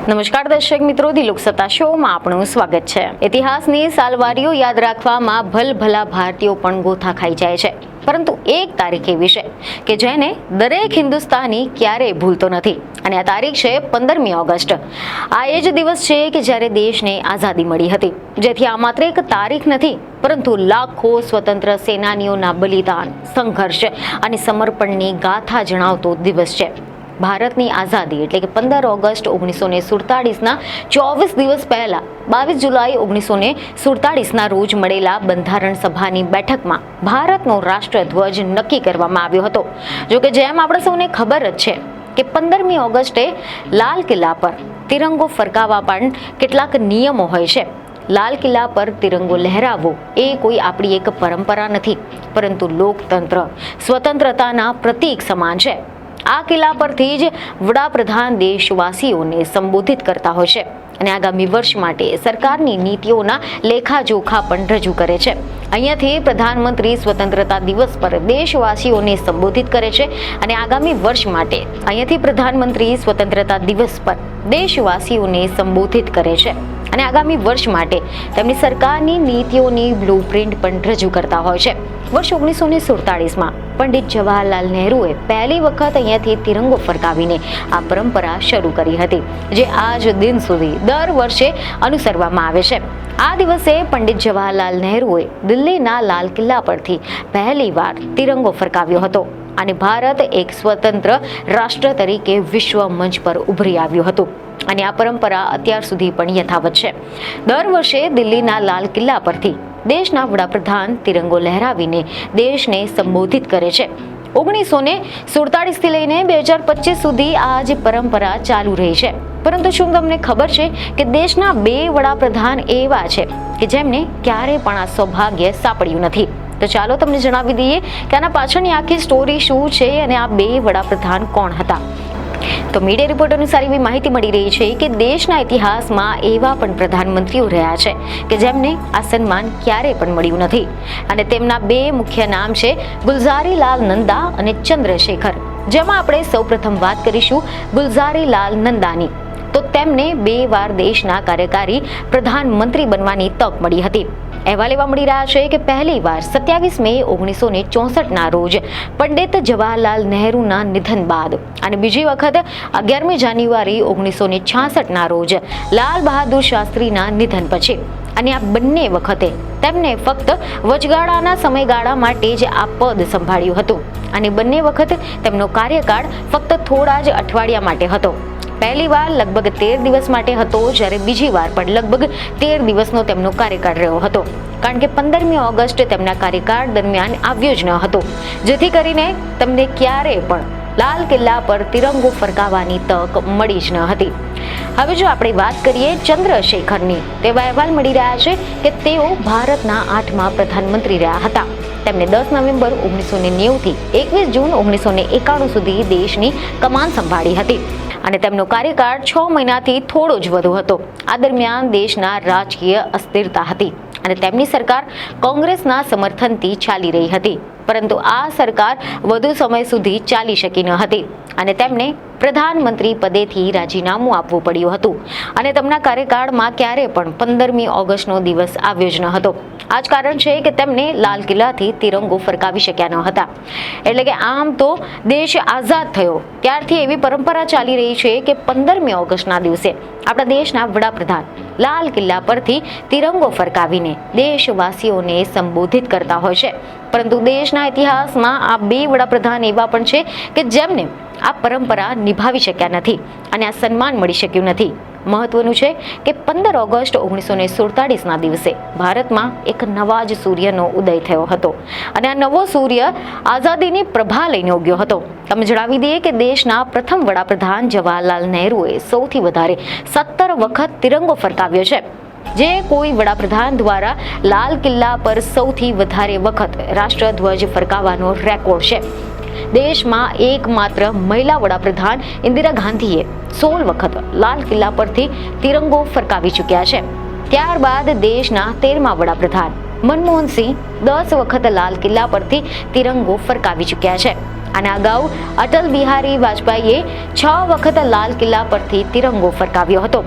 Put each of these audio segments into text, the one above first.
નમસ્કાર દર્શક મિત્રો, દિલોક સત્તા શોમાં આપનું સ્વાગત છે। ઇતિહાસની સાલવારીઓ યાદ રાખવામાં ભલભલા ભારતીયો પણ ગોથા ખાઈ જાય છે, પરંતુ એક તારીખ એવી છે કે જેને દરેક હિન્દુસ્તાની ક્યારેય ભૂલતો નથી, અને આ તારીખ છે 15મી ઓગસ્ટ। આ એ જ દિવસ છે કે જ્યારે દેશને આઝાદી મળી હતી, જેથી આ માત્ર એક તારીખ નથી પરંતુ લાખો સ્વતંત્ર સેનાનીઓના બલિદાન, સંઘર્ષ અને સમર્પણની ગાથા જણાવતો દિવસ છે। ભારતની આઝાદી એટલે કે 15 ઓગસ્ટ 1947ના 24 દિવસ પહેલા 22 જુલાઈ 1947ના રોજ મળેલા બંધારણ સભાની બેઠકમાં ભારતનો રાષ્ટ્રધ્વજ નક્કી કરવામાં આવ્યો હતો। જોકે જેમ આપણે સૌને ખબર જ છે કે 15મી ઓગસ્ટે લાલ કિલ્લા પર તિરંગો ફરકાવવા પણ કેટલાક નિયમો હોય છે। લાલ કિલ્લા પર તિરંગો લહેરાવવો એ કોઈ આપણી એક પરંપરા નથી, પરંતુ લોકતંત્ર, સ્વતંત્રતાના પ્રતીક સમાન છે। આ કિલ્લા પરથી જ વડાપ્રધાન દેશવાસીઓને સંબોધિત કરતા હોય છે અને આગામી વર્ષ માટે સરકારની નીતિઓના લેખાજોખા પણ રજૂ કરે છે। અહીંયાથી પ્રધાનમંત્રી સ્વતંત્રતા દિવસ પર દેશવાસીઓને સંબોધિત કરે છે અને આગામી વર્ષ માટે અહીંયાથી પ્રધાનમંત્રી સ્વતંત્રતા દિવસ પર દેશવાસીઓને સંબોધિત કરે છે અને આગામી વર્ષ માટે તેમની સરકારની નીતિઓની બ્લુપ્રિન્ટ પણ રજૂ કરતા હોય છે। વર્ષ 1947માં પંડિત જવાહરલાલ નહેરુએ પહેલી વખત અહીંયાથી તિરંગો ફરકાવીને આ પરંપરા શરૂ કરી હતી, જે આજ દિન સુધી દર વર્ષે અનુસરવામાં આવે છે। આ દિવસે પંડિત જવાહરલાલ નહેરુએ દિલ્હીના લાલ કિલ્લા પરથી પહેલીવાર તિરંગો ફરકાવ્યો હતો અને ભારત એક સ્વતંત્ર રાષ્ટ્ર તરીકે વિશ્વ મંચ પર ઉભરી આવ્યું હતું, અને આ પરંપરા અત્યાર સુધી પણ યથાવત છે। દર વર્ષે દિલ્હીના લાલ કિલ્લા પરથી દેશના વડાપ્રધાન તિરંગો લહેરાવીને દેશને સંબોધિત કરે છે। 1947થી લઈને 2025 સુધી આ જ પરંપરા ચાલુ રહી છે। પરંતુ શું તમને ખબર છે કે દેશના 2 વડાપ્રધાન એવા છે કે જેમને ક્યારેય પણ આ સૌભાગ્ય સાંપડ્યું નથી? તો ચાલો તમને જણાવી દઈએ કે આના પાછળની આખી સ્ટોરી શું છે અને આ 2 વડાપ્રધાન કોણ હતા। તો મીડિયા રિપોર્ટ અનુસાર એવી માહિતી મળી રહી છે કે દેશના ઇતિહાસમાં એવા પણ પ્રધાનમંત્રીઓ રહ્યા છે કે જેમને આ સન્માન ક્યારેય પણ મળ્યું નથી, અને તેમના 2 મુખ્ય નામ છે ગુલઝારીલાલ નંદા અને ચંદ્રશેખર। જેમાં આપણે સૌપ્રથમ વાત કરીશું ગુલઝારીલાલ નંદાની। તો તેમને 2 વાર દેશના કાર્યકારી પ્રધાનમંત્રી બનવાની તક મળી હતી। અહેવાલ એવા મળી રહ્યા છે કે પહેલી વાર 27 મે 1964ના રોજ પંડિત જવાહરલાલ નહેરુના નિધન બાદ, અને બીજી વખત 11મી જાન્યુઆરી 1966ના રોજ લાલ બહાદુર શાસ્ત્રીના નિધન પછી, અને આ બંને વખતે તેમને ફક્ત વચગાળાના સમયગાળા માટે જ આ પદ સંભાળ્યું હતું, અને બંને વખત તેમનો કાર્યકાળ ફક્ત થોડા જ અઠવાડિયા માટે હતો। પહેલી વાર લગભગ 13 દિવસ માટે હતો, જ્યારે બીજી વાર પણ લગભગ 13 દિવસનો તેમનો કાર્યકાળ રહ્યો હતો, કારણ કે 15મી ઓગસ્ટ તેમના કાર્યકાળ દરમિયાન આવ્યો જ ન હતો, જેથી કરીને તેમને ક્યારેય પણ લાલ કિલ્લા પર તિરંગો ફરકાવવાની તક મળી જ ન હતી। હવે જો આપણે વાત કરીએ ચંદ્રશેખરની, તેવા અહેવાલ મળી રહ્યા છે કે તેઓ ભારતના 8મા પ્રધાનમંત્રી રહ્યા હતા। તેમણે 10 નવેમ્બર 1990થી 21 જૂન 1991 સુધી દેશની કમાન સંભાળી હતી, અને તેમનો કાર્યકાળ 6 મહિનાથી થોડો જ વધુ હતો। આ દરમિયાન દેશના રાજકીય અસ્થિરતા હતી અને તેમની સરકાર કોંગ્રેસના સમર્થનથી ચાલી રહી હતી, પરંતુ આ સરકાર વધુ સમય સુધી ચાલી શકી ન હતી, અને તેમને પ્રધાનમંત્રી પદેથી રાજીનામું આપવું પડ્યું હતું, અને તેમના કાર્યકાળમાં ક્યારેય પણ 15મી ઓગસ્ટનો દિવસ આવ્યો જ ન હતો। આ જ કારણ છે કે તેમને લાલ કિલ્લાથી તિરંગો ફરકાવી શક્યા ન હતા। એટલે કે આમ તો દેશ આઝાદ થયો ત્યારથી એવી પરંપરા ચાલી રહી છે કે 15મી ઓગસ્ટના દિવસે આપણા દેશના વડાપ્રધાન લાલ કિલ્લા પરથી તિરંગો ફરકાવીને દેશવાસીઓને સંબોધિત કરતા હોય છે, પરંતુ દેશના ઇતિહાસમાં આ 2 વડાપ્રધાન એવા પણ છે કે જેમને આ પરંપરા નિભાવી શક્યા નથી અને આ સન્માન મળી શક્યું નથી। મહત્વનું છે કે 15 ઓગસ્ટ 1947ના દિવસે ભારતમાં એક નવા જ સૂર્યનો ઉદય થયો હતો, અને આ નવો સૂર્ય આઝાદીની પ્રભા લઈને ઉગ્યો હતો। તમે જણાવી દઈએ કે દેશના પ્રથમ વડાપ્રધાન જવાહરલાલ નહેરુએ સૌથી વધારે 17 વખત તિરંગો ફરકાવ્યો છે, જે કોઈ વડાપ્રધાન દ્વારા લાલ કિલ્લા પર સૌથી વધારે વખત રાષ્ટ્રધ્વજ ફરકાવવાનો રેકોર્ડ છે। દેશમાં એકમાત્ર મહિલા વડાપ્રધાન ઇન્દિરા ગાંધીએ 16 વખત લાલ કિલ્લા પરથી તિરંગો ફરકાવી ચૂક્યા છે। ત્યારબાદ દેશના 13મા વડાપ્રધાન મનમોહનસિંહ 10 વખત લાલ કિલ્લા પરથી તિરંગો ફરકાવી ચૂક્યા છે। આના અગાઉ અટલ બિહારી વાજપેયીએ 6 વખત લાલ કિલ્લા પરથી તિરંગો ફરકાવ્યો હતો.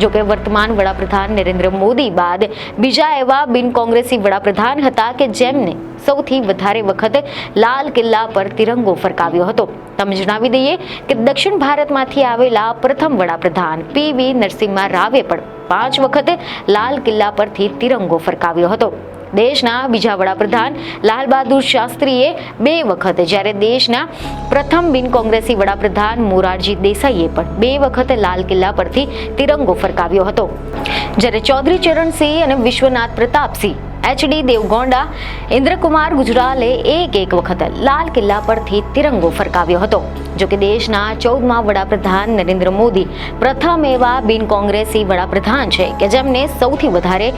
જોકે વર્તમાન વડાપ્રધાન નરેન્દ્ર મોદી બાદ બીજા એવા બિન કોંગ્રેસી વડાપ્રધાન હતા કે જેમને સૌથી વધારે વખત લાલ કિલ્લા પર તિરંગો ફરકાવ્યો હતો. તમે જણાવી દઈએ કે દક્ષિણ ભારતમાંથી આવેલા પ્રથમ વડાપ્રધાન પીવી નરસિમ્હા રાવે પણ 5 વખત લાલ કિલ્લા પરથી તિરંગો ફરકાવ્યો હતો. દેશના બીજા વડાપ્રધાન લાલ બહાદુર શાસ્ત્રીએ 2 વખત, જ્યારે દેશના પ્રથમ બિન કોંગ્રેસી વડાપ્રધાન મોરારજી દેસાઈએ પણ 2 વખત લાલ કિલ્લા પરથી તિરંગો ફરકાવ્યો હતો. જ્યારે ચૌધરી ચરણસિંહ અને વિશ્વનાથ પ્રતાપસિંહ, એચડી દેવગૌડા, ઇન્દ્રકુમાર ગુજરાલે એક વખત લાલ કિલ્લા પરથી તિરંગો ફરકાવ્યો હતો. જોકે દેશના 14મા વડાપ્રધાન નરેન્દ્ર મોદી પ્રથમ એવા બિન કોંગ્રેસી વડાપ્રધાન છે કે જેમને સૌથી વધારે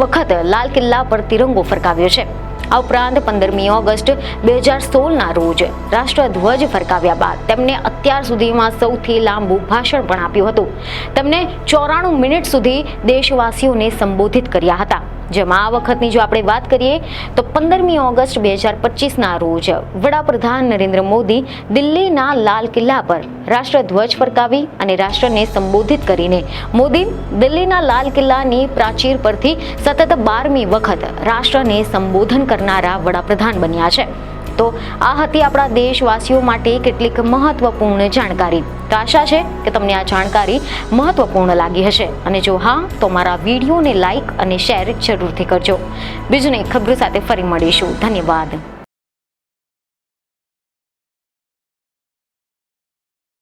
વખત લાલ કિલ્લા પર તિરંગો ફરકાવ્યો છે. આ ઉપરાંત 15મી ઓગસ્ટ 2016ના રોજ રાષ્ટ્રધ્વજ ફરકાવ્યા બાદ તેમને અત્યાર સુધીમાં સૌથી લાંબુ ભાષણ પણ આપ્યું હતું. તેમને 94 મિનિટ સુધી દેશવાસીઓને સંબોધિત કર્યા હતા. જેમાં આ વખતની જો આપણે વાત કરીએ તો 15મી ઓગસ્ટ 2025ના રોજ વડાપ્રધાન નરેન્દ્ર મોદી દિલ્હીના લાલ કિલ્લા પર રાષ્ટ્રધ્વજ ફરકાવી અને રાષ્ટ્રને સંબોધિત કરીને મોદી દિલ્હીના લાલ કિલ્લાની પ્રાચીર પરથી સતત 12મી વખત રાષ્ટ્રને સંબોધન કરનારા વડાપ્રધાન બન્યા છે. તો આ હતી આપણા દેશવાસીઓ માટે કેટલીક મહત્વપૂર્ણ જાણકારી. તો આશા છે કે તમને આ જાણકારી મહત્વપૂર્ણ લાગી હશે, અને જો હા તો મારા વિડીયોને લાઈક અને શેર જરૂરથી કરજો. બીજું એક ખબર સાથે ફરી મળીશું. ધન્યવાદ.